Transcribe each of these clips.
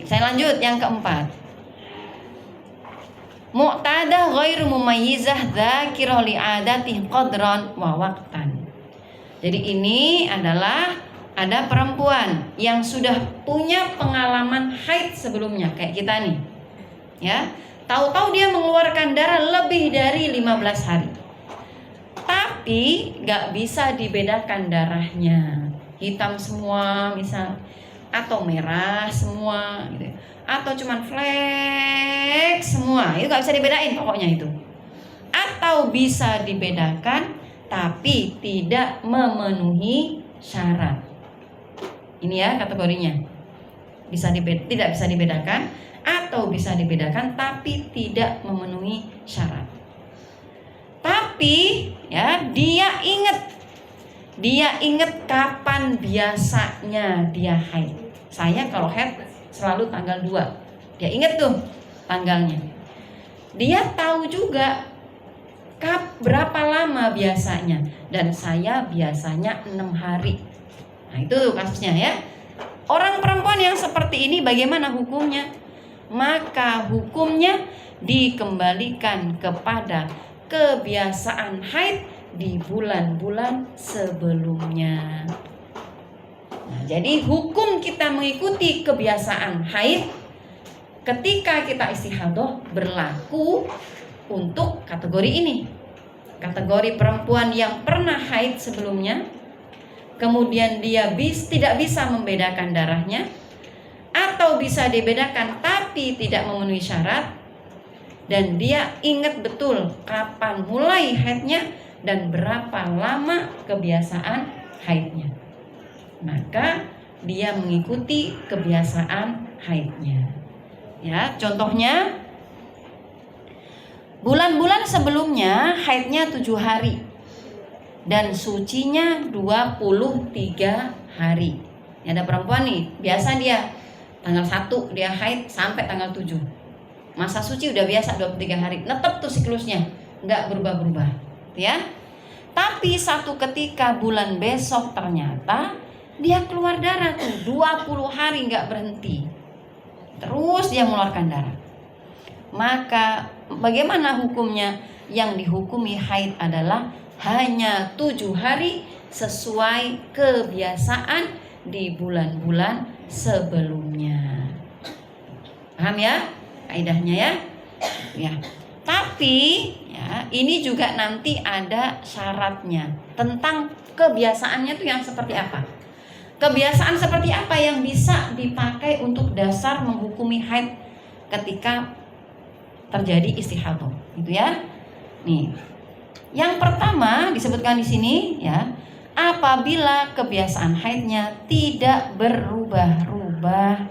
Saya lanjut yang keempat. Mu'tadah ghairu mumayyizah dzakirah li'adatih qadran wa waqtan. Jadi ini adalah ada perempuan yang sudah punya pengalaman haid sebelumnya kayak kita nih. Ya, tahu-tahu dia mengeluarkan darah lebih dari 15 hari. Tapi gak bisa dibedakan darahnya, hitam semua misal, atau merah semua gitu. Atau cuman flek semua, itu gak bisa dibedain pokoknya itu. Atau bisa dibedakan tapi tidak memenuhi syarat. Ini ya kategorinya. Tidak bisa dibedakan atau bisa dibedakan tapi tidak memenuhi syarat. Tapi ya dia ingat kapan biasanya dia haid. Saya kalau haid selalu tanggal 2. Dia ingat tuh tanggalnya. Dia tahu juga berapa lama biasanya, dan saya biasanya 6 hari. Nah itu kasusnya ya. Orang perempuan yang seperti ini bagaimana hukumnya? Maka hukumnya dikembalikan kepada kebiasaan haid di bulan-bulan sebelumnya. Nah, jadi hukum kita mengikuti kebiasaan haid ketika kita istihadah berlaku untuk kategori ini. Kategori perempuan yang pernah haid sebelumnya, kemudian dia tidak bisa membedakan darahnya, atau bisa dibedakan tapi tidak memenuhi syarat, dan dia ingat betul kapan mulai haidnya dan berapa lama kebiasaan haidnya, maka dia mengikuti kebiasaan haidnya. Ya, contohnya bulan-bulan sebelumnya haidnya 7 hari dan sucinya 23 hari. Ya, ada perempuan nih, biasa dia tanggal 1 dia haid sampai tanggal 7. Masa suci udah biasa 23 hari, netep tuh siklusnya, nggak berubah-berubah, ya. Tapi satu ketika bulan besok ternyata dia keluar darah tuh 20 hari nggak berhenti, terus dia mengeluarkan darah. Maka bagaimana hukumnya? Yang dihukumi haid adalah hanya 7 hari sesuai kebiasaan di bulan-bulan sebelumnya. Paham ya kaidahnya ya? Ya. Tapi ya, ini juga nanti ada syaratnya tentang kebiasaannya tuh yang seperti apa. Kebiasaan seperti apa yang bisa dipakai untuk dasar menghukumi haid ketika terjadi istihadah, gitu ya. Nih, yang pertama disebutkan di sini ya, apabila kebiasaan haidnya tidak berubah-ubah,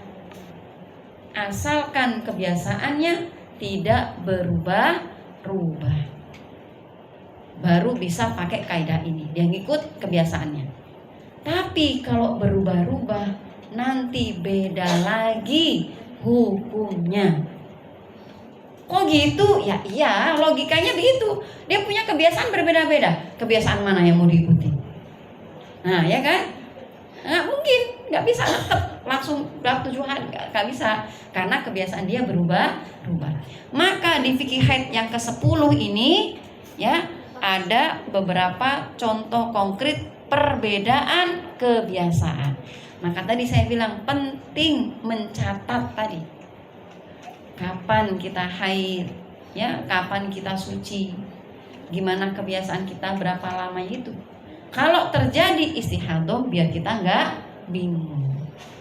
asalkan kebiasaannya tidak berubah-ubah, baru bisa pakai kaidah ini. Dia ngikut kebiasaannya. Tapi kalau berubah-ubah, nanti beda lagi hukumnya. Kok gitu? Ya iya, logikanya begitu. Dia punya kebiasaan berbeda-beda. Kebiasaan mana yang mau diikuti? Nah ya kan? Nggak mungkin, nggak bisa tetap langsung 7 hari, nggak bisa. Karena kebiasaan dia berubah-ubah. Maka di fikih haid yang ke-10 ini ya, ada beberapa contoh konkret perbedaan kebiasaan. Maka tadi saya bilang penting mencatat tadi. Kapan kita haid, ya, kapan kita suci, gimana kebiasaan kita, berapa lama itu. Kalau terjadi istihadah biar kita nggak bingung.